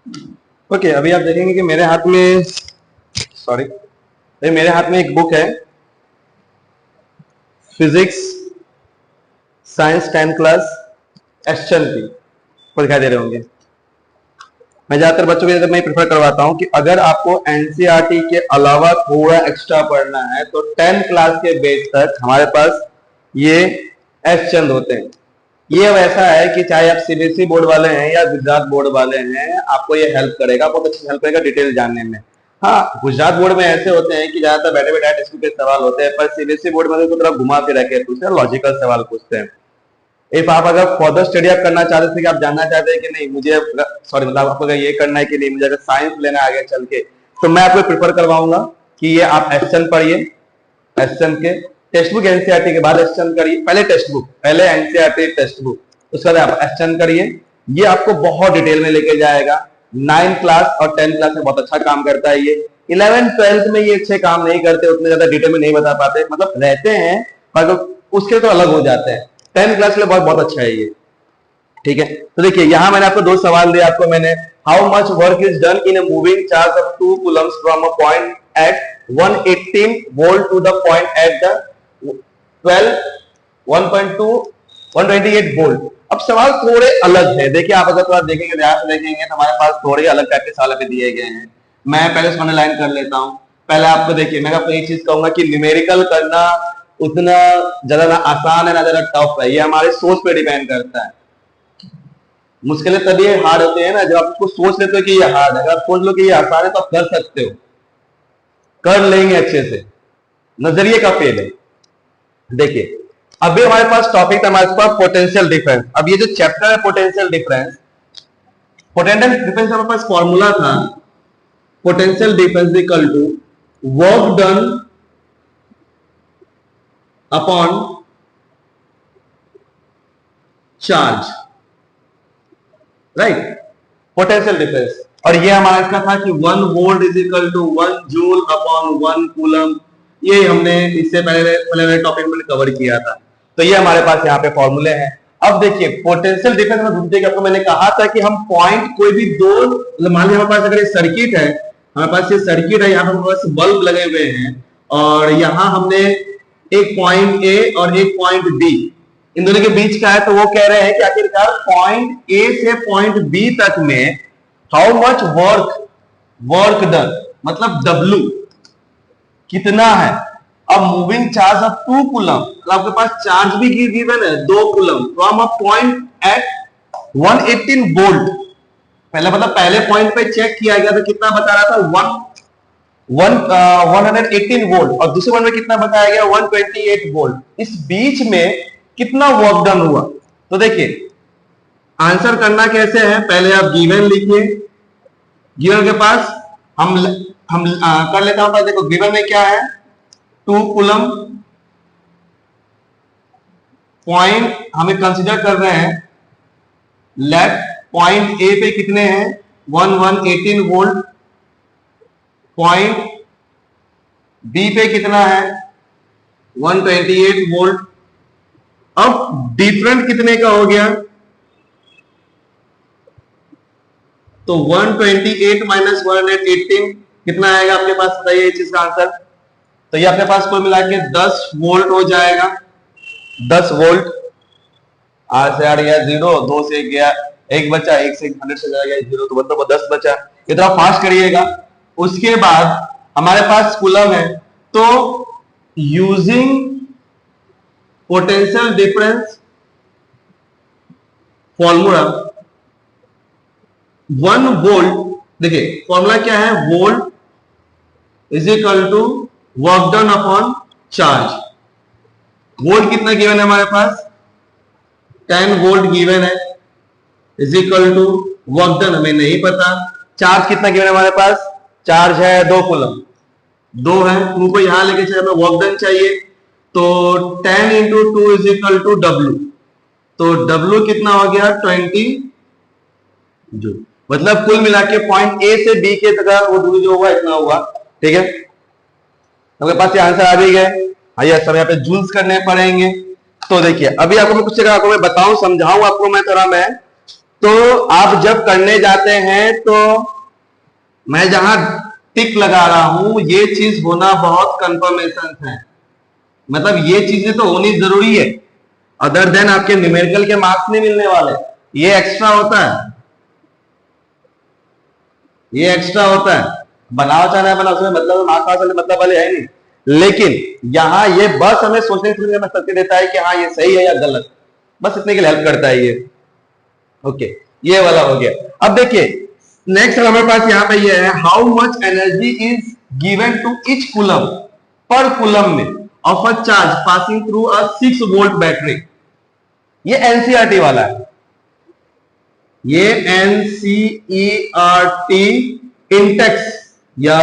Okay अभी आप देखेंगे कि मेरे हाथ में मेरे हाथ में एक बुक है, फिजिक्स साइंस 10th क्लास एसचन की, को दिखाई दे रहे होंगे। मैं ज्यादातर बच्चों के मैं प्रेफर करवाता हूं कि अगर आपको एनसीईआरटी के अलावा थोड़ा एक्स्ट्रा पढ़ना है तो 10th क्लास के बेस तक हमारे पास ये एसचंद होते हैं। ये वैसा है कि चाहे आप सीबीएसई बोर्ड वाले हैं या गुजरात बोर्ड वाले हैं, आपको ये हेल्प करेगा, बहुत अच्छी हेल्प करेगा डिटेल जानने में। हाँ, गुजरात बोर्ड में ऐसे होते हैं कि ज्यादातर बैठे बैठे टेस्ट के सवाल होते हैं, पर सीबीएसई बोर्ड में तो थोड़ा घुमा फिरा के पूछते हैं, लॉजिकल सवाल पूछते हैं। इफ आप अगर फर्दर स्टडी आप करना चाहते थे कि आप जानना चाहते हैं कि नहीं मुझे मतलब आपको अगर ये करना है कि नहीं मुझे अगर साइंस लेना है आगे चल के, तो मैं आपको प्रेफर करवाऊंगा कि ये आप एसचन पढ़िए। एसचन के टेक्स्ट बुक एनसीईआरटी के बाद एसचन करिए, पहले टेक्स्ट बुक, पहले एनसीईआरटी टेक्स्ट बुक, उसके बाद आप एसचन करिए। ये आपको बहुत डिटेल में लेके जाएगा। 9th क्लास और 10th क्लास में बहुत अच्छा काम करता है ये। 11th 12th में ये अच्छे काम नहीं करते, उतने ज्यादा डिटेल में नहीं बता पाते, मतलब रहते हैं पर उसके तो अलग हो जाते हैं। 10th क्लास के लिए बहुत बहुत अच्छा है ये, ठीक है। तो देखिए यहां मैंने आपको दो सवाल दिया आपको मैंने, how much work is done in a moving charge of 2 coulombs from a point at 118 volt to the point at the 128 volt. अब सवाल थोड़े अलग है, देखिए आप अगर थोड़ा देखेंगे, ध्यान से देखेंगे तो हमारे पास थोड़े अलग टाइप के सवाल पे दिए गए हैं। मैं पहले इसको लाइन कर लेता हूं। पहले आपको देखिए, मैं आपको एक चीज कहूंगा कि न्यूमेरिकल करना उतना ज्यादा ना आसान है ना ज्यादा टफ है, ये हमारे सोच पे डिपेंड करता है। मुश्किलें तभी हार्ड होते हैं ना जब आप उसको सोच लेते हो कि ये हार्ड है। अगर आप सोच लो कि ये आसान है तो आप कर सकते हो, कर लेंगे अच्छे से, नजरिए का फेल है। देखिए अभी हमारे पास टॉपिक था हमारे पास पोटेंशियल डिफरेंस। अब ये जो चैप्टर है पोटेंशियल डिफरेंस, हमारे पास फॉर्मूला था, potential difference equal to work done upon charge, right, potential difference. और ये हमारा इसका था कि 1 volt is equal to 1 joule upon 1 coulomb. ये हमने इससे पहले टॉपिक में कवर किया था। तो ये हमारे पास यहाँ पे फॉर्मूले हैं। अब देखिए पोटेंशियल डिफरेंस में ढूंढते कि आपको मैंने कहा था कि हम पॉइंट कोई भी दो, मान लीजिए हमारे पास अगर ये सर्किट है, हमारे पास ये सर्किट है, यहाँ पे हमारे पास बल्ब लगे हुए हैं और यहाँ हमने एक पॉइंट ए और एक पॉइंट बी, इन दोनों के बीच का है। तो वो कह रहे हैं कि आखिरकार पॉइंट ए से पॉइंट बी तक में हाउ मच वर्क डन, मतलब W कितना है। अब मूविंग चार्ज ऑफ 2 कूलम, आपके पास चार्ज भी गिवन है 2 coulomb from a point at 118 volt. पहले मतलब पहले पॉइंट पे चेक किया गया तो कितना बता रहा था 118 वोल्ट और दूसरे पॉइंट पे कितना बताया गया 128 वोल्ट। इस बीच में कितना वर्क डन हुआ। तो देखिए आंसर करना कैसे है, पहले आप गिवन लिखिए, गिवन के पास हम कर लेता हूं। देखो गिवन में क्या है, 2 कूलम, पॉइंट हमें कंसीडर कर रहे हैं लेफ्ट, पॉइंट ए पे कितने हैं 118 वोल्ट, पॉइंट बी पे कितना है 128 वोल्ट। अब डिफरेंट कितने का हो गया, तो 128 माइनस 118 कितना आएगा आपके पास, बताइए इस चीज का आंसर। तो ये आपके पास कोई मिला के 10 वोल्ट हो जाएगा, 10 वोल्ट। 8 से 8 गया 0, 2 से गया 1 बचा, 1 से 100 से जाएगा 0, तो मतलब 10 बचा। ये तो आप फास्ट करिएगा। उसके बाद हमारे पास कूलम है, तो using potential difference formula 1 volt, देखिए फॉर्मूला क्या है, volt is equal to work done upon charge. Volt कितना गिवन है हमारे पास 10 वोल्ट गिवन है, is equal to work done हमें नहीं पता। चार्ज कितना गिवन है हमारे पास, चार्ज है 2 कूलम, 2 है, 2 को यहां लेके चले, हमें वर्क डन चाहिए, तो 10 into 2 is equal to W। तो W कितना हो गया 20 जूल। मतलब कुल मिला के पॉइंट ए से बी के तक वो दूरी जो हुआ इतना हुआ, ठीक है। आपके पास ये आंसर आ भी गए। आइए सब यहाँ पे जूल्स करने पड़ेंगे। तो देखिए अभी आपको मैं कुछ जगह आपको मैं बताऊं समझाऊं आपको मैं थोड़ा मैं, तो आप जब करने जाते हैं तो मैं जहां टिक लगा रहा हूं ये चीज होना बहुत कंफर्मेशन है, मतलब ये चीजें तो होनी जरूरी है, अदर देन आपके न्यूमेरिकल के मार्क्स नहीं मिलने वाले। ये एक्स्ट्रा होता है, ये एक्स्ट्रा होता है, बनाओ चाहे ना बनाओ उसमें मतलब मार्क्स वाले मतलब वाले है नहीं, लेकिन यहां ये बस हमें सोचने में शक्ति देता है कि हाँ ये सही है या गलत, बस इतने के लिए हेल्प करता है ये। ओके, ये वाला हो गया। अब देखिए नेक्स्ट हमारे पास यहाँ पे ये है, how much energy is given to each coulomb पर कूलम में of a charge passing through a 6 volt battery. ये एनसीईआरटी वाला है, ये एनसीईआरटी इंटेक्स या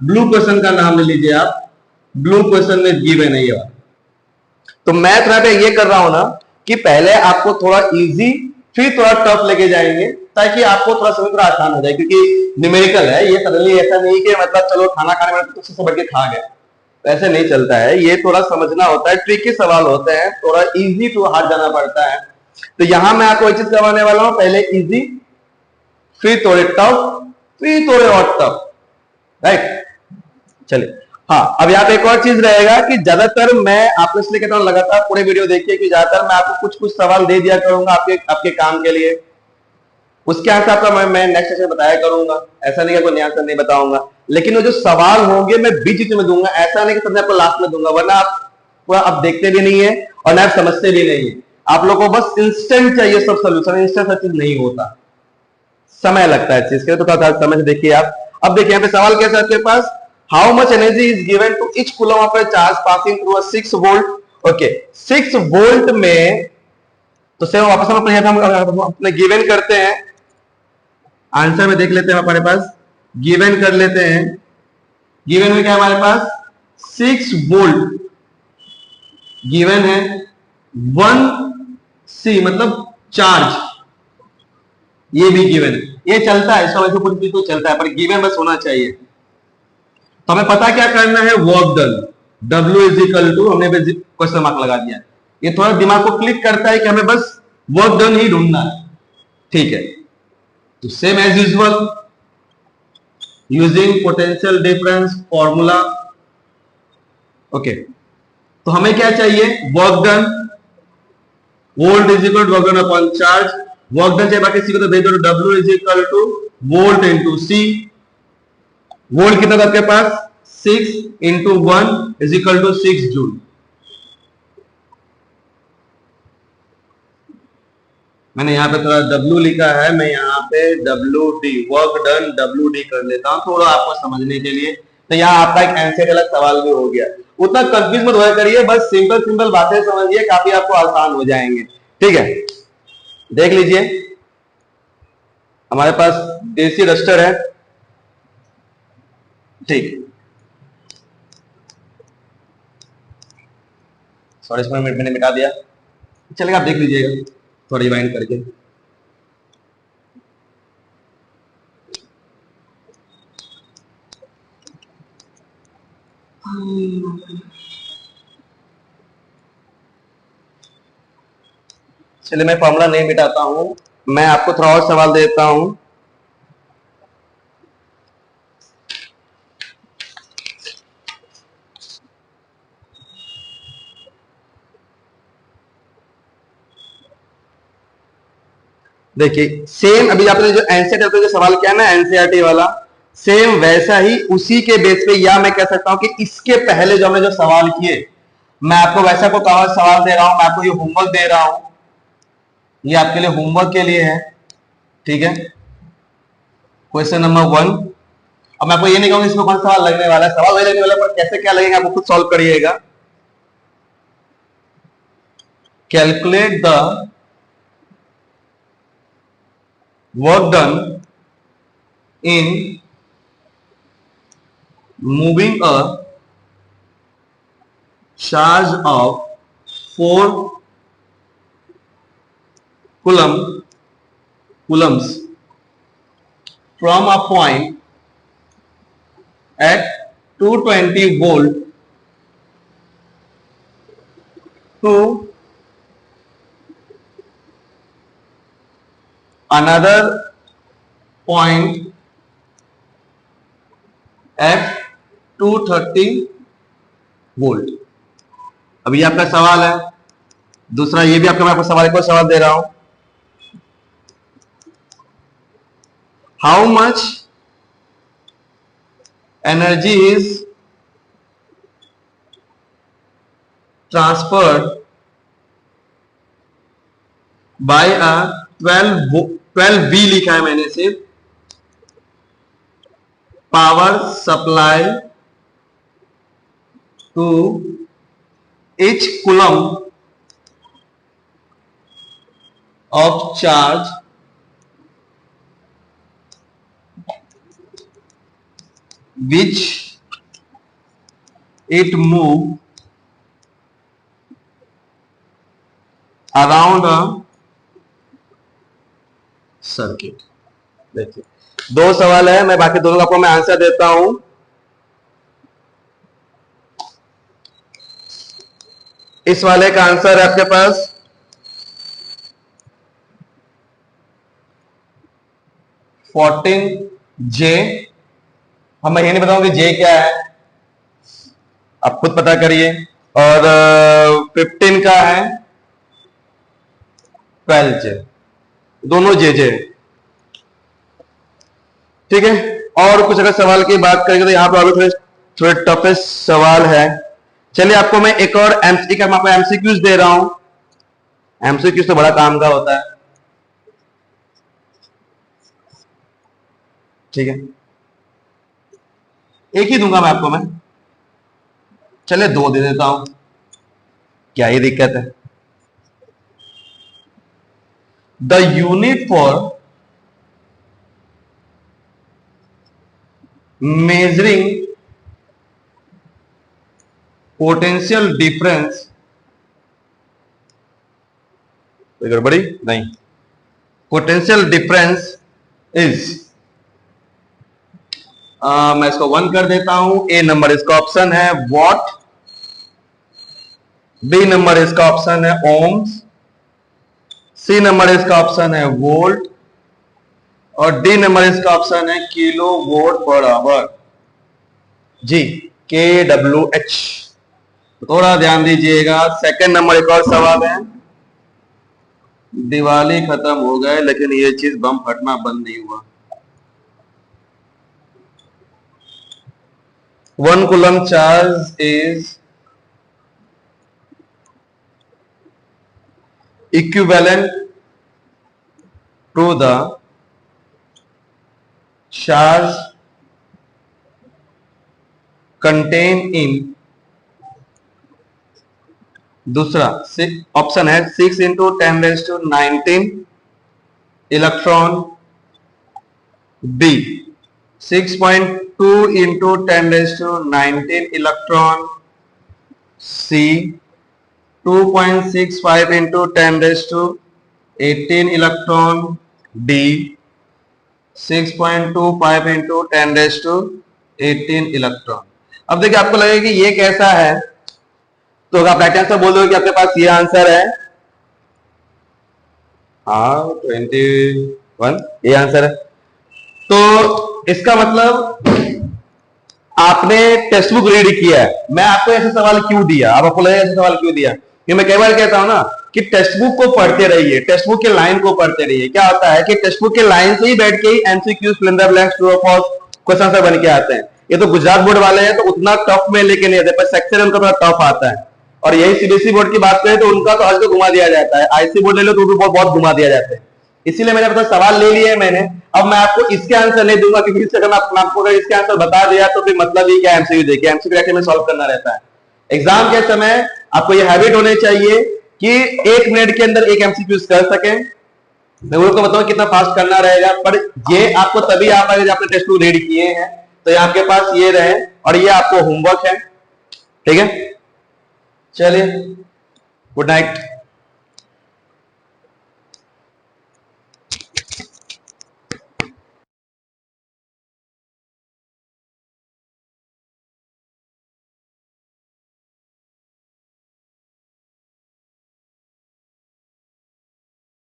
ब्लू क्वेश्चन का नाम ले लीजिए आप, ब्लू क्वेश्चन में गिवन है ये वाला। तो मैं थोड़ा पे ये कर रहा हूं ना कि पहले आपको थोड़ा इजी फिर थोड़ा टफ लेके जाएंगे ताकि आपको थोड़ा समझ थोड़ा आसान हो जाए, क्योंकि न्यूमेरिकल है ये, सडनली ऐसा नहीं कि मतलब चलो खाना खाने में तो सबसे बढ़ के खा गए, ऐसे नहीं चलता है, ये थोड़ा समझना होता है, ट्रिकी सवाल होते हैं, थोड़ा इजी टू हार्ड जाना पड़ता है। तो यहां मैं आपको एक चीज करवाने वाला हूं, पहले इजी फिर थोड़े टफ फिर थोड़े और टफ, राइट। चलिए हाँ, अब यहाँ पे एक और चीज रहेगा कि ज्यादातर मैं आपको इसलिए कहता हूँ लगातार पूरे वीडियो देखिए कि ज्यादातर मैं आपको कुछ कुछ सवाल दे दिया करूंगा आपके आपके काम के लिए, उसके आंसर का मैं नेक्स्ट सेशन बताया करूंगा, ऐसा नहीं कि कोई आंसर नहीं बताऊंगा, लेकिन वो जो सवाल होंगे मैं बीच बीच में दूंगा, ऐसा नहीं कि सबसे आपको लास्ट में दूंगा, वरना आप पूरा आप देखते भी नहीं है और ना आप समझते भी नहीं है। आप लोगों को बस इंस्टेंट चाहिए सब सोल्यूशन, इंस्टेंट सब चीज नहीं होता, समय लगता है चीज के, तो थोड़ा समझ देखिए आप। अब देखिए यहाँ पे सवाल कैसा है आपके पास, how much energy is given to each coulomb of a charge passing through a 6 volt. Okay, 6 volt में तो सेम वापस हम अपने गिवन करते हैं, आंसर में देख लेते हैं हमारे पास, गिवन कर लेते हैं, गिवन में क्या हमारे पास 6 वोल्ट गिवन है, 1 सी मतलब चार्ज, ये भी गिवन है, ये चलता है, इसका वैसे कुछ भी तो चलता है, पर गिवन बस होना चाहिए। तो हमें पता क्या करना है, work done, W is equal to, हमने क्वेश्चन मार्क लगा दिया, ये थोड़ा दिमाग को क्लिक करता है कि हमें बस वर्क डन ही ढूंढना है, ठीक है। तो same as usual using potential difference formula. Okay, तो हमें क्या चाहिए, work done, volt is equal to work done upon charge, work done चाहिए बाकी सी को तो भेज दो, W is equal to volt into C, volt कितना था आपके पास 6 into 1 is equal to 6 joule. मैंने यहाँ पे थोड़ा W लिखा है, मैं यहाँ पे WD वर्क डन WD कर लेता हूँ थोड़ा आपको समझने के लिए। तो यहाँ आपका एक आंसर अलग सवाल भी हो गया, उतना कंफ्यूज मत होया करिए, बस सिंपल सिंपल बातें समझिए, काफी आपको आसान हो जाएंगे, ठीक है। देख लीजिए हमारे पास देसी रजिस्टर है, ठीक, सॉरी इसमें मैंने मिटा दिया, चलेगा, आप देख लीजिएगा थोड़ा रिवाइंड करके। चलिए मैं फॉर्मूला नहीं मिटाता हूं, मैं आपको थोड़ा और सवाल देता हूं। देखिए सेम अभी आपने जो एनसीईआरटी जो सवाल किया ना एनसीईआरटी वाला, सेम वैसा ही उसी के बेस पे, या मैं कह सकता हूं कि इसके पहले जो हमने जो सवाल किए, मैं आपको वैसा को सवाल दे रहा हूं, मैं आपको ये होमवर्क दे रहा हूं, ये आपके लिए होमवर्क के लिए है, ठीक है। क्वेश्चन नंबर 1, अब मैं आपको ये नहीं कहूंगा इसमें कौन सवाल लगने वाला है, सवाल वही लगने वाला है, पर कैसे क्या लगेगा आपको खुद सॉल्व करिएगा। Calculate the work done in moving a charge of 4 coulombs from a point at 220 volt to another point at 230 volt. अब ये आपका सवाल है। दूसरा ये भी आपका, मैं आपको सवाल को सवाल दे रहा हूं, how much energy is transferred by a 12 V लिखा है मैंने सिर्फ, power supply to each coulomb of charge which it move around a circuit. देखिए, दो सवाल है, मैं बाकी दोनों का आपको मैं आंसर देता हूं। इस वाले का आंसर है आपके पास 14J। हम मैं ये नहीं बताऊंगा कि J क्या है, आप खुद पता करिए। और 15 का है 12J, दोनों JJ। ठीक है, और कुछ अगर सवाल की बात करेंगे तो यहां पर अभी थोड़े टफेस्ट सवाल है। चलिए, आपको मैं एक और एमसीक्यूज दे रहा हूं। एमसीक्यूज तो बड़ा काम का होता है। ठीक है, एक ही दूंगा मैं आपको, मैं चलिए 2 दे देता हूं, क्या ही दिक्कत है। The unit for measuring potential difference, कोई गड़बड़ी नहीं, पोटेंशियल डिफरेंस इज, मैं इसको 1 कर देता हूं। ए नंबर इसका ऑप्शन है वॉट, बी नंबर इसका ऑप्शन है ओम्स, सी नंबर इसका ऑप्शन है वोल्ट, और डी नंबर इसका ऑप्शन है किलो वोल्ट पर आवर। जी, KWH। थोड़ा ध्यान दीजिएगा। सेकंड नंबर एक और सवाल है। दिवाली खत्म हो गए लेकिन ये चीज बम फटना बंद नहीं हुआ। 1 coulomb charge is equivalent to the charge contained in, दूसरा ऑप्शन है 6 into 10⁻19 electron, b 6.2 into 10⁻19 electron, c 2.65 into 10⁻18 electron, d 6.25 into 10⁻18 electron. अब देखिए, आपको लगेगा कि ये कैसा है, तो आप राइट आंसर बोल दो कि आपके पास ये आंसर है। हाँ, 21 ये आंसर है। तो इसका मतलब आपने टेक्स्ट बुक रीड किया है। मैं आपको ऐसे सवाल क्यों दिया, आपको लगेगा ऐसे सवाल क्यों दिया, कि मैं कई बार कहता हूं ना कि टेक्स्ट बुक को पढ़ते रहिए, टेक्स्ट बुक के लाइन को पढ़ते रहिए। क्या होता है कि टेक्स्ट बुक के लाइन से ही बैठ के ही MCQs, fill in the blanks, true और फॉल्स क्वेश्चन आंसर बन के आते हैं। ये तो गुजरात बोर्ड वाले हैं तो उतना टफ में लेके नहीं आते, पर सेक्शन उनका थोड़ा टफ आता है। और यही सीबीएसई बोर्ड की बात करें तो उनका तो आज तो घुमा दिया जाता है, आईसी बोर्ड ले लो तो बहुत घुमा दिया जाता है। इसीलिए मैंने अपना सवाल ले लिया है मैंने। अब मैं आपको इसके आंसर नहीं दूंगा, क्योंकि इससे अगर आपको अगर इसके आंसर बता दिया तो फिर मतलब ही क्या, एमसीक्यू देखिए, एमसीक्यू में सॉल्व करना रहता है। एग्जाम के समय आपको ये हैबिट होनी चाहिए कि 1 मिनट के अंदर एक एमसीक्यू कर सकें। मैं वो बताऊं कितना फास्ट करना रहेगा, पर ये आपको तभी आ पाएगा जब आपने टेस्ट बुक रेडी किए हैं। तो ये आपके पास ये रहे और ये आपको होमवर्क है। ठीक है, चलिए, गुड नाइट।